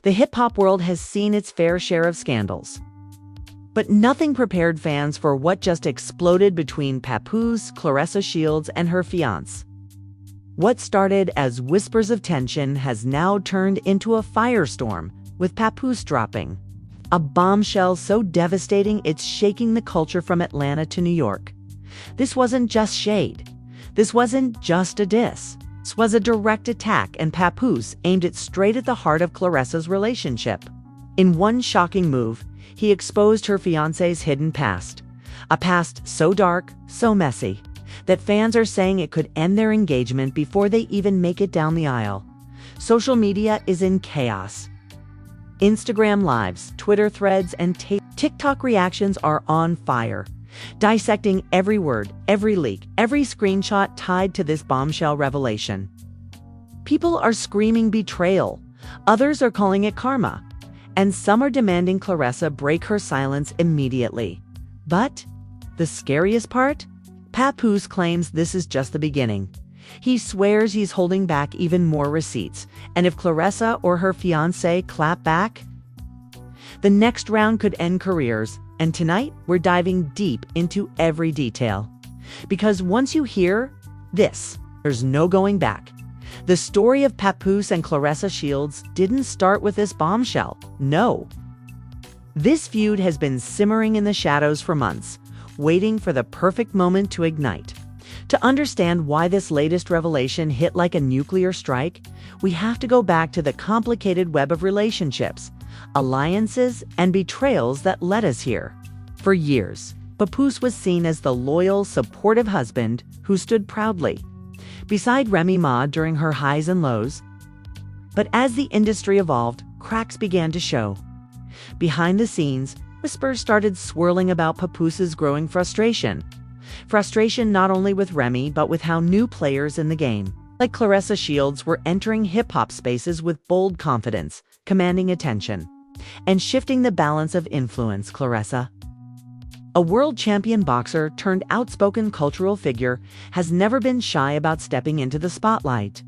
The hip-hop world has seen its fair share of scandals. But nothing prepared fans for what just exploded between Papoose, Claressa Shields, and her fiancé. What started as whispers of tension has now turned into a firestorm, with Papoose dropping a bombshell so devastating it's shaking the culture from Atlanta to New York. This wasn't just shade. This wasn't just a diss. This was a direct attack, and Papoose aimed it straight at the heart of Claressa's relationship. In one shocking move, he exposed her fiancé's hidden past. A past so dark, so messy, that fans are saying it could end their engagement before they even make it down the aisle. Social media is in chaos. Instagram lives, Twitter threads, and TikTok reactions are on fire, dissecting every word, every leak, every screenshot tied to this bombshell revelation. People are screaming betrayal, others are calling it karma, and some are demanding Claressa break her silence immediately. But the scariest part? Papoose claims this is just the beginning. He swears he's holding back even more receipts, and if Claressa or her fiancé clap back, the next round could end careers. And tonight, we're diving deep into every detail. Because once you hear this, there's no going back. The story of Papoose and Claressa Shields didn't start with this bombshell. No. This feud has been simmering in the shadows for months, waiting for the perfect moment to ignite. To understand why this latest revelation hit like a nuclear strike, we have to go back to the complicated web of relationships, alliances, and betrayals that led us here. For years, Papoose was seen as the loyal, supportive husband who stood proudly beside Remy Ma during her highs and lows. But as the industry evolved, cracks began to show. Behind the scenes, whispers started swirling about Papoose's growing frustration. Frustration not only with Remy, but with how new players in the game, like Claressa Shields, were entering hip-hop spaces with bold confidence, commanding attention, and shifting the balance of influence. Claressa, a world champion boxer turned outspoken cultural figure, has never been shy about stepping into the spotlight.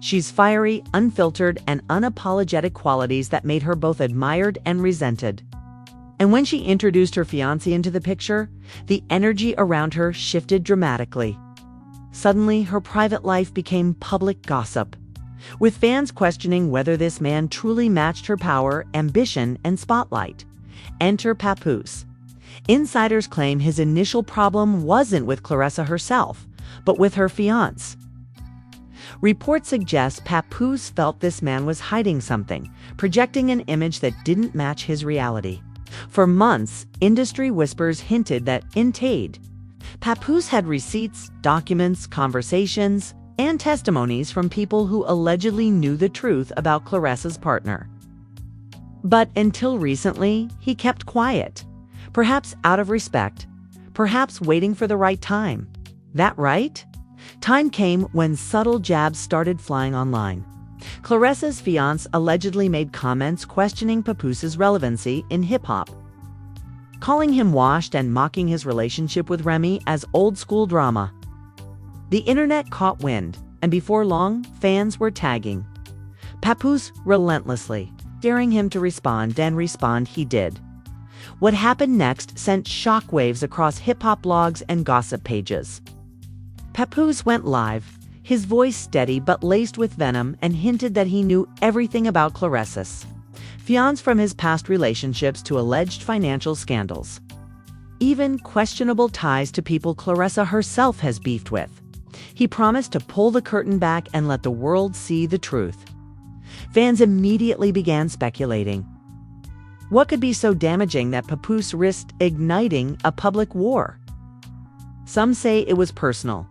She's fiery, unfiltered, and unapologetic, qualities that made her both admired and resented. And when she introduced her fiancé into the picture, the energy around her shifted dramatically. Suddenly, her private life became public gossip, with fans questioning whether this man truly matched her power, ambition, and spotlight. Enter Papoose. Insiders claim his initial problem wasn't with Claressa herself, but with her fiancé. Reports suggest Papoose felt this man was hiding something, projecting an image that didn't match his reality. For months, industry whispers hinted that indeed, Papoose had receipts, documents, conversations, and testimonies from people who allegedly knew the truth about Claressa's partner. But until recently, he kept quiet, perhaps out of respect, perhaps waiting for the right time. That right time came when subtle jabs started flying online. Claressa's fiancé allegedly made comments questioning Papoose's relevancy in hip-hop, calling him washed and mocking his relationship with Remy as old-school drama. The internet caught wind, and before long, fans were tagging Papoose relentlessly, daring him to respond, and respond he did. What happened next sent shockwaves across hip-hop blogs and gossip pages. Papoose went live, his voice steady but laced with venom, and hinted that he knew everything about Claressa's fiancé, from his past relationships to alleged financial scandals, even questionable ties to people Claressa herself has beefed with. He promised to pull the curtain back and let the world see the truth. Fans immediately began speculating. What could be so damaging that Papoose risked igniting a public war? Some say it was personal,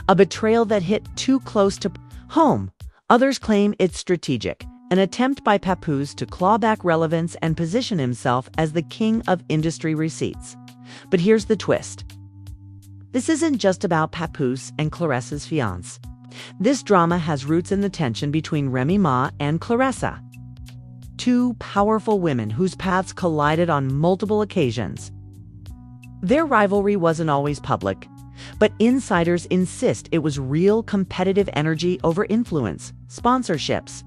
a betrayal that hit too close to home. Others claim it's strategic, an attempt by Papoose to claw back relevance and position himself as the king of industry receipts. But here's the twist. This isn't just about Papoose and Claressa's fiancé. This drama has roots in the tension between Remy Ma and Claressa, two powerful women whose paths collided on multiple occasions. Their rivalry wasn't always public, but insiders insist it was real competitive energy over influence, sponsorships,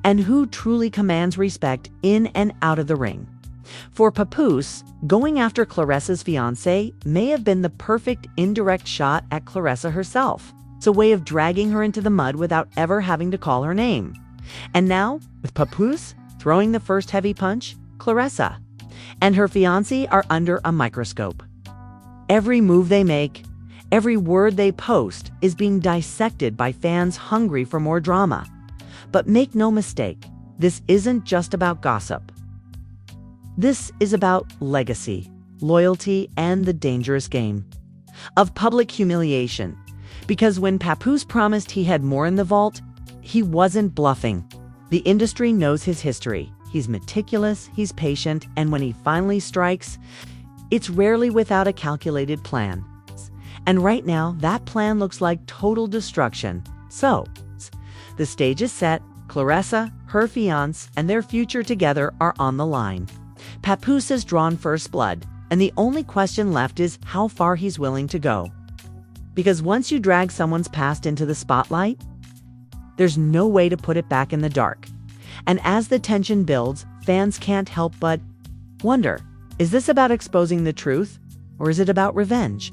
and who truly commands respect in and out of the ring. For Papoose, going after Claressa's fiancé may have been the perfect indirect shot at Claressa herself. It's a way of dragging her into the mud without ever having to call her name. And now, with Papoose throwing the first heavy punch, Claressa and her fiancé are under a microscope. Every move they make, every word they post is being dissected by fans hungry for more drama. But make no mistake, this isn't just about gossip. This is about legacy, loyalty, and the dangerous game of public humiliation. Because when Papoose promised he had more in the vault, he wasn't bluffing. The industry knows his history. He's meticulous, he's patient, and when he finally strikes, it's rarely without a calculated plan. And right now, that plan looks like total destruction. So, the stage is set. Claressa, her fiancé, and their future together are on the line. Papoose has drawn first blood, and the only question left is how far he's willing to go. Because once you drag someone's past into the spotlight, there's no way to put it back in the dark. And as the tension builds, fans can't help but wonder, is this about exposing the truth, or is it about revenge?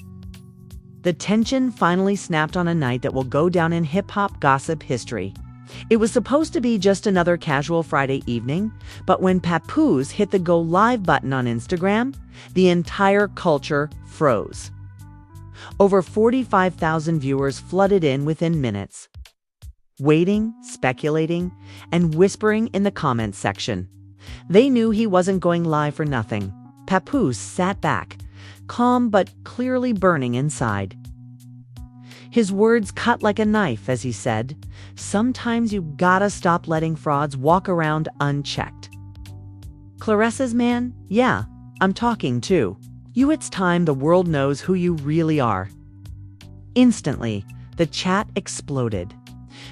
The tension finally snapped on a night that will go down in hip-hop gossip history. It was supposed to be just another casual Friday evening, but when Papoose hit the Go Live button on Instagram, the entire culture froze. Over 45,000 viewers flooded in within minutes, waiting, speculating, and whispering in the comments section. They knew he wasn't going live for nothing. Papoose sat back, calm but clearly burning inside. His words cut like a knife as he said, "Sometimes you gotta stop letting frauds walk around unchecked." Claressa's man? Yeah, I'm talking too. It's time the world knows who you really are. Instantly, the chat exploded.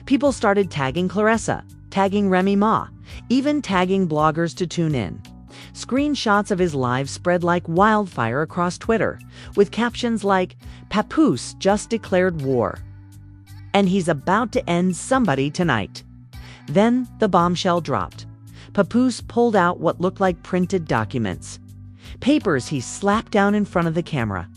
People started tagging Claressa, tagging Remy Ma, even tagging bloggers to tune in. Screenshots of his live spread like wildfire across Twitter, with captions like, "Papoose just declared war," and "He's about to end somebody tonight." Then the bombshell dropped. Papoose pulled out what looked like printed documents. Papers he slapped down in front of the camera.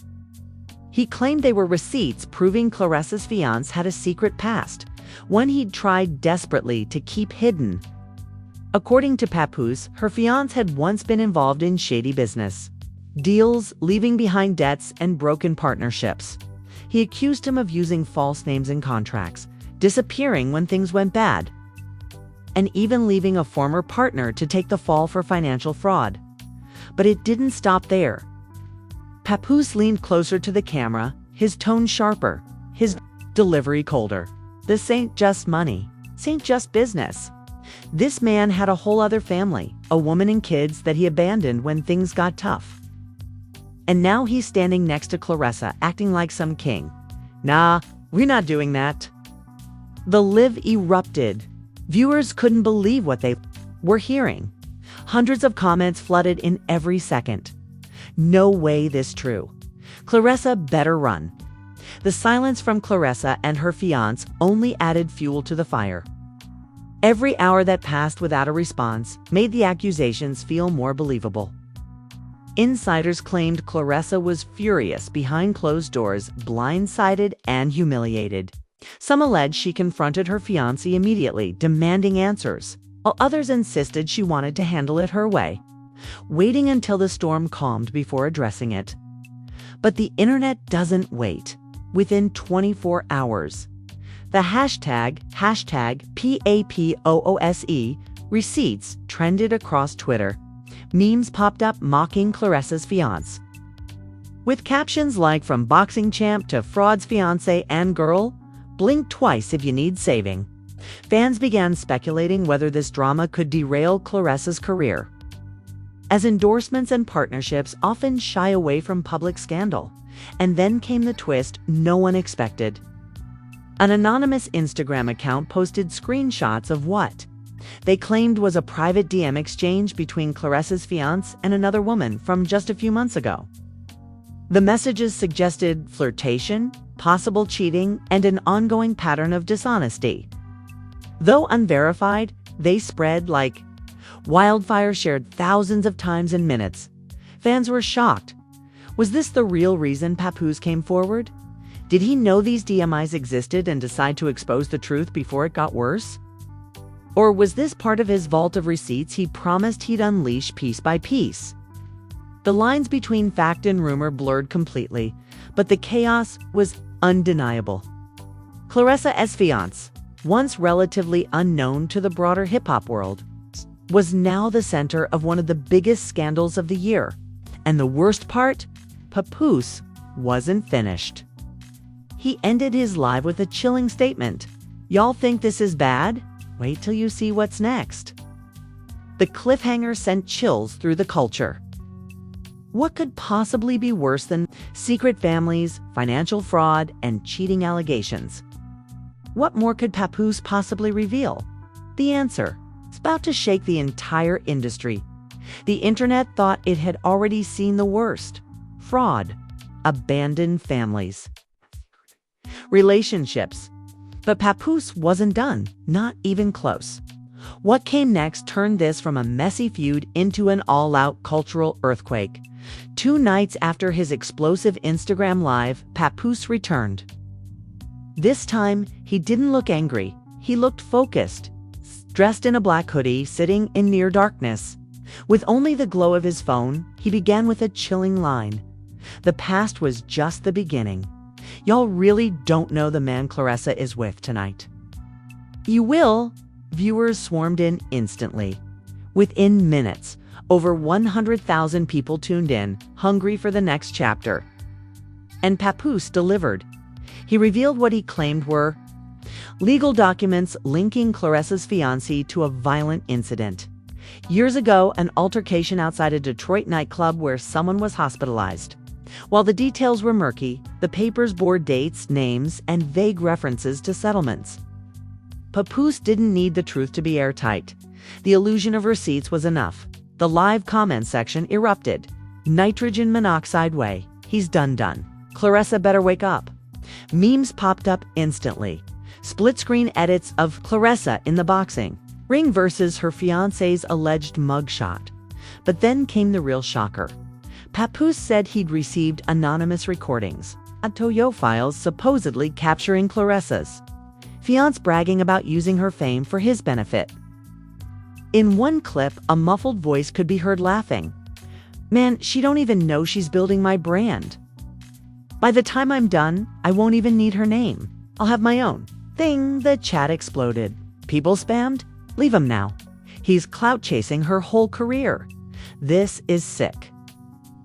He claimed they were receipts proving Claressa's fiancé had a secret past, one he'd tried desperately to keep hidden. According to Papoose, her fiancé had once been involved in shady business deals, leaving behind debts and broken partnerships. He accused him of using false names in contracts, disappearing when things went bad, and even leaving a former partner to take the fall for financial fraud. But it didn't stop there. Papoose leaned closer to the camera, his tone sharper, his delivery colder. "This ain't just money. This ain't just business. This man had a whole other family, a woman and kids that he abandoned when things got tough. And now he's standing next to Claressa, acting like some king. Nah, we're not doing that." The live erupted. Viewers couldn't believe what they were hearing. Hundreds of comments flooded in every second. "No way this true. Claressa better run." The silence from Claressa and her fiancé only added fuel to the fire. Every hour that passed without a response made the accusations feel more believable. Insiders claimed Claressa was furious behind closed doors, blindsided and humiliated. Some alleged she confronted her fiancé immediately, demanding answers, while others insisted she wanted to handle it her way, waiting until the storm calmed before addressing it. But the internet doesn't wait. Within 24 hours, the hashtag #PAPOOSE receipts trended across Twitter. Memes popped up mocking Claressa's fiancé, with captions like "From boxing champ to fraud's fiancé and girl, blink twice if you need saving." Fans began speculating whether this drama could derail Claressa's career, as endorsements and partnerships often shy away from public scandal. And then came the twist no one expected. An anonymous Instagram account posted screenshots of what they claimed was a private DM exchange between Claressa's fiancé and another woman from just a few months ago. The messages suggested flirtation, possible cheating, and an ongoing pattern of dishonesty. Though unverified, They spread like wildfire, shared thousands of times in minutes. Fans were shocked. Was this the real reason Papoose came forward? Did he know these DMIs existed and decide to expose the truth before it got worse? Or was this part of his vault of receipts he promised he'd unleash piece by piece? The lines between fact and rumor blurred completely, but the chaos was undeniable. Claressa's fiancé, once relatively unknown to the broader hip-hop world, was now the center of one of the biggest scandals of the year. And the worst part? Papoose wasn't finished. He ended his live with a chilling statement. "Y'all think this is bad? Wait till you see what's next." The cliffhanger sent chills through the culture. What could possibly be worse than secret families, financial fraud, and cheating allegations? What more could Papoose possibly reveal? The answer: it's about to shake the entire industry. The internet thought it had already seen the worst: fraud, abandoned families, relationships. But Papoose wasn't done, not even close. What came next turned this from a messy feud into an all-out cultural earthquake. 2 nights after his explosive Instagram live, Papoose returned. This time, he didn't look angry. He looked focused, dressed in a black hoodie, sitting in near darkness. With only the glow of his phone, he began with a chilling line. "The past was just the beginning. Y'all really don't know the man Claressa is with tonight." "You will." Viewers swarmed in instantly. Within minutes, over 100,000 people tuned in, hungry for the next chapter. And Papoose delivered. He revealed what he claimed were legal documents linking Claressa's fiancé to a violent incident. Years ago, an altercation outside a Detroit nightclub where someone was hospitalized. While the details were murky, the papers bore dates, names, and vague references to settlements. Papoose didn't need the truth to be airtight. The illusion of receipts was enough. The live comment section erupted. "Nitrogen monoxide way. He's done. Claressa better wake up." Memes popped up instantly. Split-screen edits of Claressa in the boxing ring versus her fiancé's alleged mugshot. But then came the real shocker. Papoose said he'd received anonymous recordings, audio files supposedly capturing Claressa's fiancé bragging about using her fame for his benefit. In one clip, a muffled voice could be heard laughing. "Man, she don't even know she's building my brand. By the time I'm done, I won't even need her name. I'll have my own thing." The chat exploded. People spammed? Leave him now. He's clout chasing her whole career. This is sick.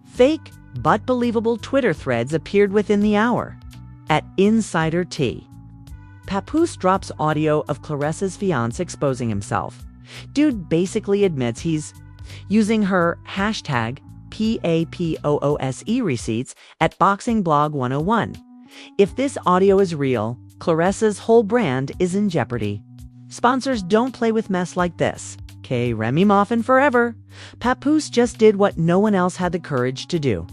Fake but believable Twitter threads appeared within the hour. At Insider T, Papoose drops audio of Claressa's fiancé exposing himself. Dude basically admits he's using her hashtag PAPOOSE receipts at Boxing Blog 101. If this audio is real, Claressa's whole brand is in jeopardy. Sponsors don't play with mess like this. Okay, Remy Moffin forever. Papoose just did what no one else had the courage to do.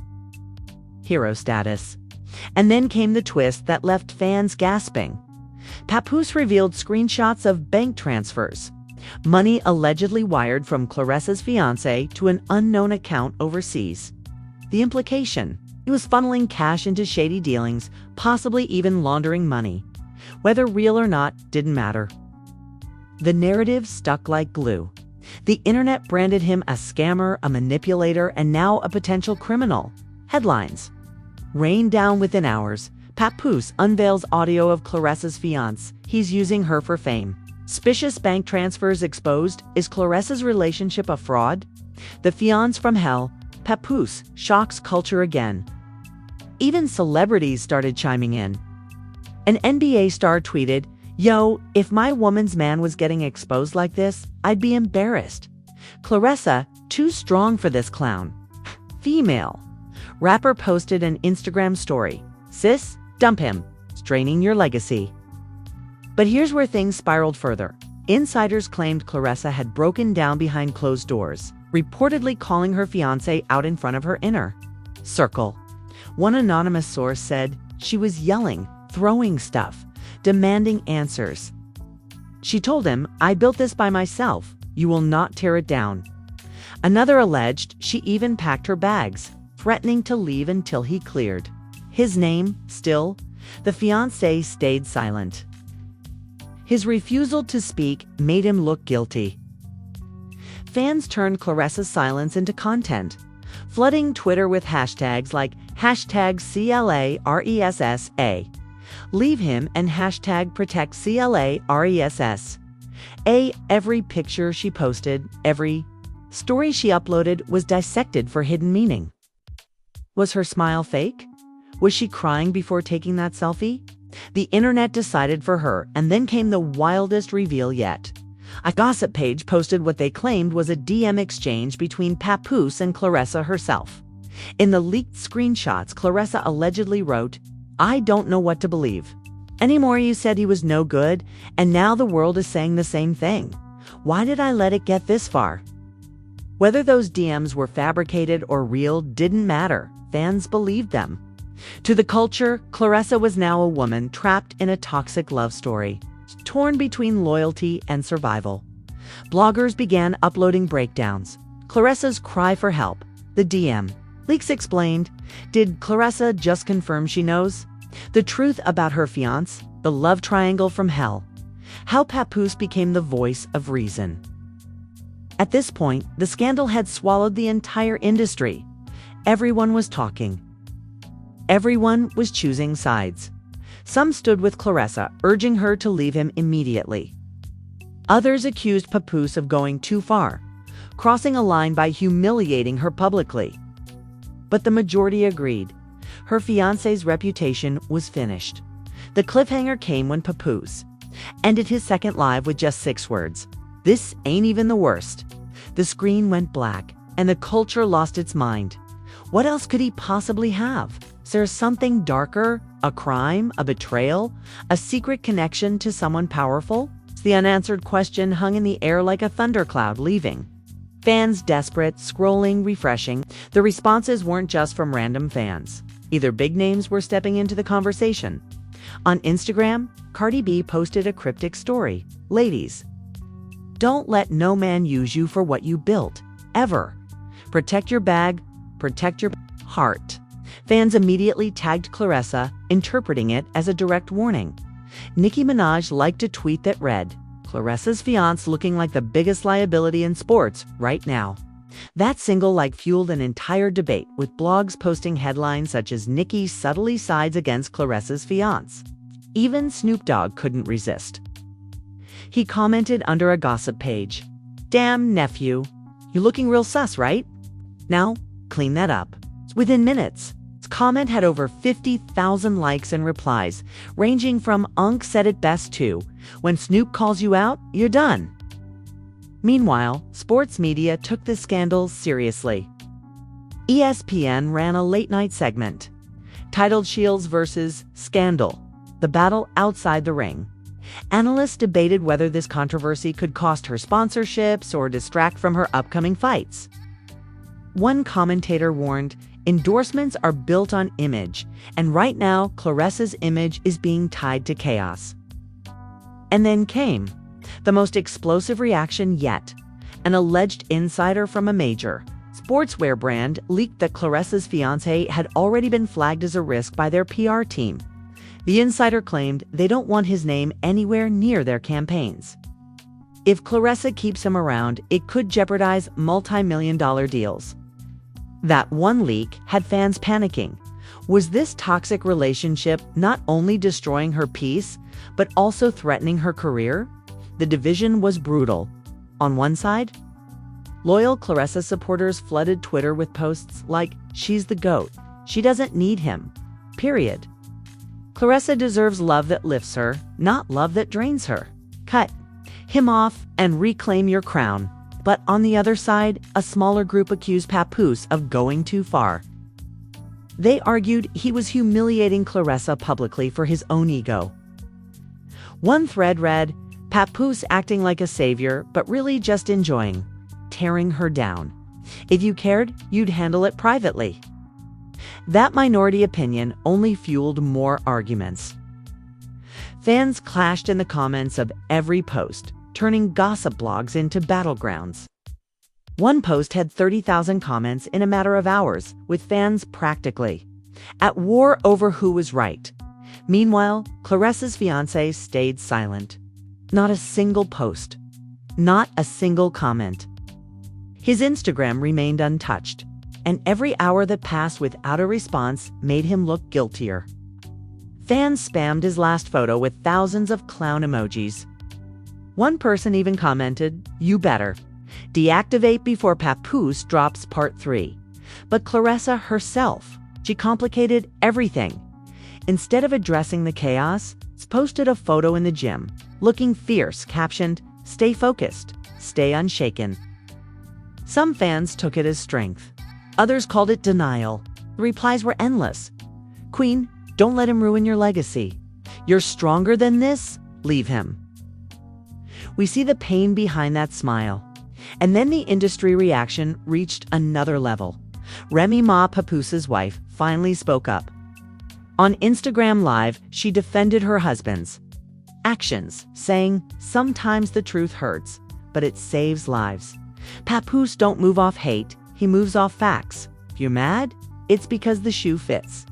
Hero status. And then came the twist that left fans gasping. Papoose revealed screenshots of bank transfers. Money allegedly wired from Claressa's fiancé to an unknown account overseas. The implication: he was funneling cash into shady dealings, possibly even laundering money. Whether real or not didn't matter. The narrative stuck like glue. The internet branded him a scammer, a manipulator, and now a potential criminal. Headlines rained down within hours. Papoose unveils audio of Claressa's fiancé. He's using her for fame. Suspicious bank transfers exposed. Is Claressa's relationship a fraud? The fiancé from hell. Papoose shocks culture again. Even celebrities started chiming in. An NBA star tweeted, "Yo, if my woman's man was getting exposed like this, I'd be embarrassed. Claressa, too strong for this clown." Female rapper posted an Instagram story. "Sis, dump him. Straining your legacy." But here's where things spiraled further. Insiders claimed Claressa had broken down behind closed doors, reportedly calling her fiancé out in front of her inner circle. One anonymous source said she was yelling, throwing stuff, demanding answers. She told him, "I built this by myself. You will not tear it down." Another alleged she even packed her bags, threatening to leave until he cleared his name. Still, the fiancé stayed silent. His refusal to speak made him look guilty. Fans turned Claressa's silence into content, flooding Twitter with hashtags like #CLARESSA, leave him, and #ProtectCLARESS. Every picture she posted, every story she uploaded was dissected for hidden meaning. Was her smile fake? Was she crying before taking that selfie? The internet decided for her, and then came the wildest reveal yet. A gossip page posted what they claimed was a DM exchange between Papoose and Claressa herself. In the leaked screenshots, Claressa allegedly wrote, "I don't know what to believe. Anymore, you said he was no good, and now the world is saying the same thing. Why did I let it get this far?" Whether those DMs were fabricated or real didn't matter. Fans believed them. To the culture, Claressa was now a woman trapped in a toxic love story, torn between loyalty and survival. Bloggers began uploading breakdowns. Claressa's cry for help, the DM. Leaks explained, did Claressa just confirm she knows? The truth about her fiancé, the love triangle from hell. How Papoose became the voice of reason. At this point, the scandal had swallowed the entire industry. Everyone was talking. Everyone was choosing sides. Some stood with Claressa, urging her to leave him immediately. Others accused Papoose of going too far, crossing a line by humiliating her publicly. But the majority agreed. Her fiancé's reputation was finished. The cliffhanger came when Papoose ended his second live with just 6 words. "This ain't even the worst." The screen went black, and the culture lost its mind. What else could he possibly have? Is there something darker? A crime? A betrayal? A secret connection to someone powerful? The unanswered question hung in the air like a thundercloud leaving. Fans desperate, scrolling, refreshing. The responses weren't just from random fans. Either big names were stepping into the conversation. On Instagram, Cardi B posted a cryptic story. "Ladies, don't let no man use you for what you built, ever. Protect your bag, protect your heart." Fans immediately tagged Claressa, interpreting it as a direct warning. Nicki Minaj liked a tweet that read, "Claressa's fiancé looking like the biggest liability in sports right now." That single fueled an entire debate, with blogs posting headlines such as "Nicki subtly sides against Claressa's fiancé." Even Snoop Dogg couldn't resist. He commented under a gossip page, "Damn, nephew, you're looking real sus, right? Now, clean that up." Within minutes, his comment had over 50,000 likes and replies, ranging from "Unk said it best" to "When Snoop calls you out, you're done." Meanwhile, sports media took the scandal seriously. ESPN ran a late-night segment titled "Shields vs. Scandal: The Battle Outside the Ring." Analysts debated whether this controversy could cost her sponsorships or distract from her upcoming fights. One commentator warned, "Endorsements are built on image, and right now Claressa's image is being tied to chaos." And then came the most explosive reaction yet. An alleged insider from a major sportswear brand leaked that Claressa's fiancé had already been flagged as a risk by their PR team. The insider claimed they don't want his name anywhere near their campaigns. If Claressa keeps him around, it could jeopardize multi-million-dollar deals. That one leak had fans panicking. Was this toxic relationship not only destroying her peace, but also threatening her career? The division was brutal. On one side, loyal Claressa supporters flooded Twitter with posts like, "She's the GOAT. She doesn't need him. Period. Claressa deserves love that lifts her, not love that drains her. Cut him off and reclaim your crown." But on the other side, a smaller group accused Papoose of going too far. They argued he was humiliating Claressa publicly for his own ego. One thread read, "Papoose acting like a savior, but really just enjoying tearing her down. If you cared, you'd handle it privately." That minority opinion only fueled more arguments. Fans clashed in the comments of every post, turning gossip blogs into battlegrounds. One post had 30,000 comments in a matter of hours, with fans practically at war over who was right. Meanwhile, Claressa's fiancé stayed silent. Not a single post. Not a single comment. His Instagram remained untouched, and every hour that passed without a response made him look guiltier. Fans spammed his last photo with thousands of clown emojis. One person even commented, "You better deactivate before Papoose drops part 3. But Claressa herself, she complicated everything. Instead of addressing the chaos, posted a photo in the gym, looking fierce, captioned, "Stay focused, stay unshaken." Some fans took it as strength. Others called it denial. The replies were endless. "Queen, don't let him ruin your legacy. You're stronger than this. Leave him." We see the pain behind that smile. And then the industry reaction reached another level. Remy Ma, Papoose's wife, finally spoke up. On Instagram Live, she defended her husband's actions, saying, "Sometimes the truth hurts, but it saves lives. Papoose don't move off hate, he moves off facts. If you're mad, it's because the shoe fits."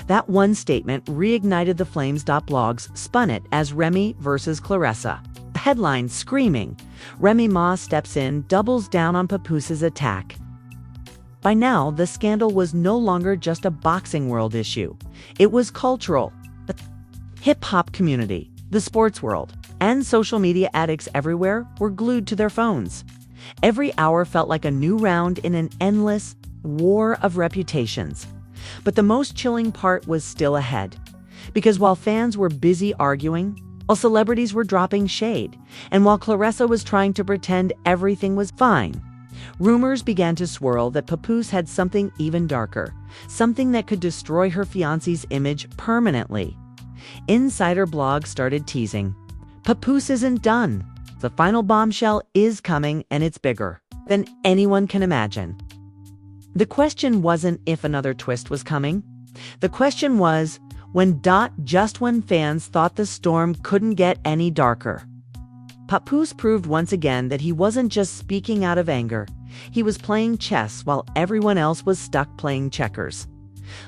That one statement reignited the flames. Blogs spun it as Remy versus Claressa. Headline screaming, "Remy Ma steps in, doubles down on Papoose's attack." By now, the scandal was no longer just a boxing world issue. It was cultural. The hip-hop community, the sports world, and social media addicts everywhere were glued to their phones. Every hour felt like a new round in an endless war of reputations. But the most chilling part was still ahead. Because while fans were busy arguing, while celebrities were dropping shade, and while Claressa was trying to pretend everything was fine, rumors began to swirl that Papoose had something even darker, something that could destroy her fiancé's image permanently. Insider blogs started teasing, "Papoose isn't done. The final bombshell is coming, and it's bigger than anyone can imagine." The question wasn't if another twist was coming. The question was, just when fans thought the storm couldn't get any darker. Papoose proved once again that he wasn't just speaking out of anger. He was playing chess while everyone else was stuck playing checkers.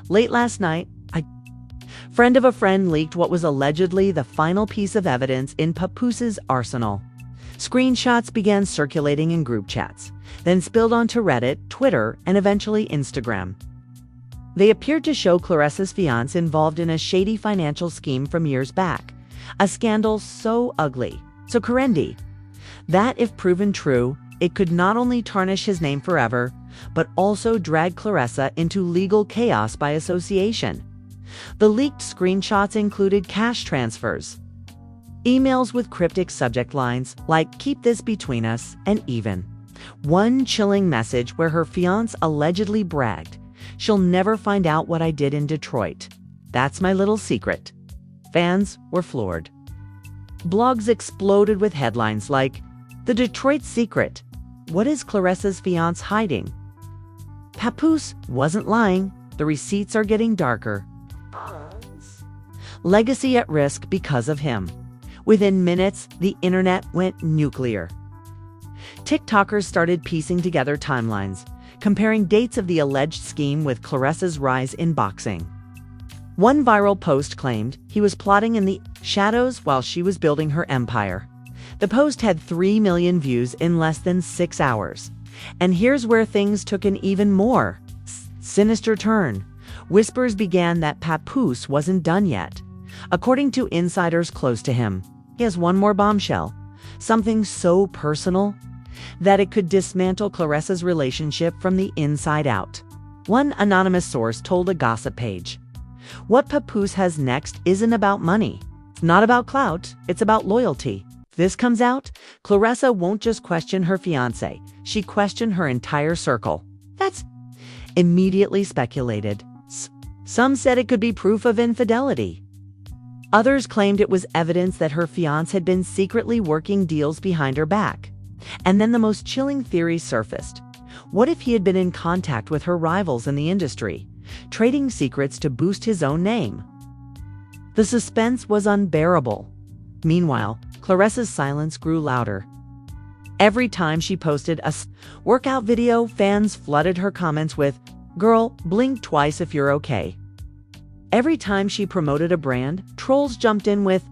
Late last night, a friend of a friend leaked what was allegedly the final piece of evidence in Papoose's arsenal. Screenshots began circulating in group chats, then spilled onto Reddit, Twitter, and eventually Instagram. They appeared to show Claressa's fiancé involved in a shady financial scheme from years back, a scandal so ugly, so horrendous, that if proven true, it could not only tarnish his name forever, but also drag Claressa into legal chaos by association. The leaked screenshots included cash transfers, emails with cryptic subject lines like "keep this between us," and even one chilling message where her fiancé allegedly bragged, "She'll never find out what I did in Detroit. That's my little secret." Fans were floored. Blogs exploded with headlines like, "The Detroit Secret. What is Claressa's fiancé hiding? Papoose wasn't lying. The receipts are getting darker. Legacy at risk because of him." Within minutes, the internet went nuclear. TikTokers started piecing together timelines, comparing dates of the alleged scheme with Claressa's rise in boxing. One viral post claimed he was plotting in the shadows while she was building her empire. The post had 3 million views in less than 6 hours. And here's where things took an even more sinister turn. Whispers began that Papoose wasn't done yet. According to insiders close to him, he has one more bombshell, something so personal that it could dismantle Claressa's relationship from the inside out. One anonymous source told a gossip page, "What Papoose has next isn't about money. It's not about clout, it's about loyalty. If this comes out, Claressa won't just question her fiancé, she questioned her entire circle." That's immediately speculated. Some said it could be proof of infidelity. Others claimed it was evidence that her fiancé had been secretly working deals behind her back. And then the most chilling theory surfaced. What if he had been in contact with her rivals in the industry, trading secrets to boost his own name? The suspense was unbearable. Meanwhile, Claressa's silence grew louder. Every time she posted a workout video, fans flooded her comments with, "Girl, blink twice if you're okay." Every time she promoted a brand, trolls jumped in with,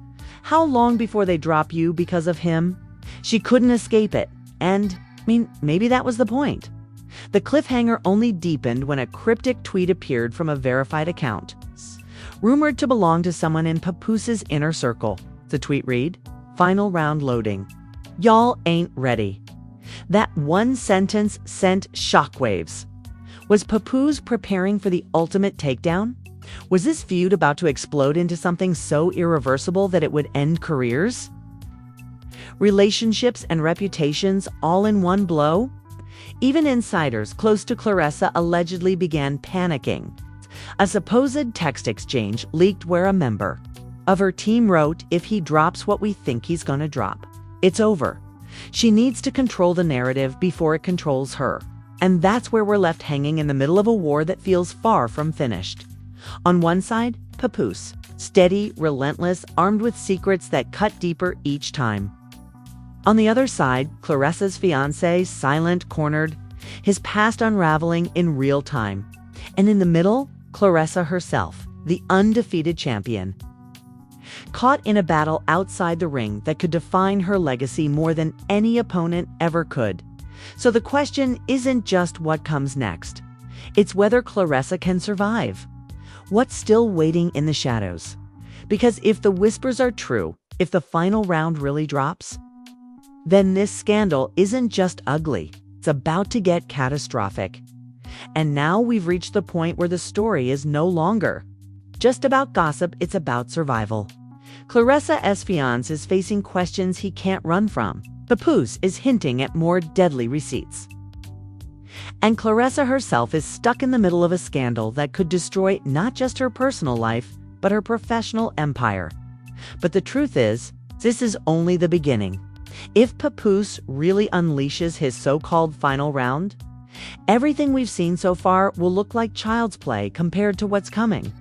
"How long before they drop you because of him?" She couldn't escape it, and, maybe that was the point. The cliffhanger only deepened when a cryptic tweet appeared from a verified account, rumored to belong to someone in Papoose's inner circle. The tweet read, "Final round loading. Y'all ain't ready." That one sentence sent shockwaves. Was Papoose preparing for the ultimate takedown? Was this feud about to explode into something so irreversible that it would end careers? Relationships and reputations all in one blow? Even insiders close to Claressa allegedly began panicking. A supposed text exchange leaked where a member of her team wrote, "If he drops what we think he's gonna drop, it's over." She needs to control the narrative before it controls her. And that's where we're left hanging in the middle of a war that feels far from finished. On one side, Papoose, steady, relentless, armed with secrets that cut deeper each time. On the other side, Claressa's fiancé, silent, cornered, his past unraveling in real time. And in the middle, Claressa herself, the undefeated champion. Caught in a battle outside the ring that could define her legacy more than any opponent ever could. So the question isn't just what comes next. It's whether Claressa can survive. What's still waiting in the shadows? Because if the whispers are true, if the final round really drops, then this scandal isn't just ugly, it's about to get catastrophic. And now we've reached the point where the story is no longer just about gossip, it's about survival. Claressa's fiancé is facing questions he can't run from. Papoose is hinting at more deadly receipts. And Claressa herself is stuck in the middle of a scandal that could destroy not just her personal life, but her professional empire. But the truth is, this is only the beginning. If Papoose really unleashes his so-called final round, everything we've seen so far will look like child's play compared to what's coming.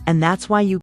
And that's why you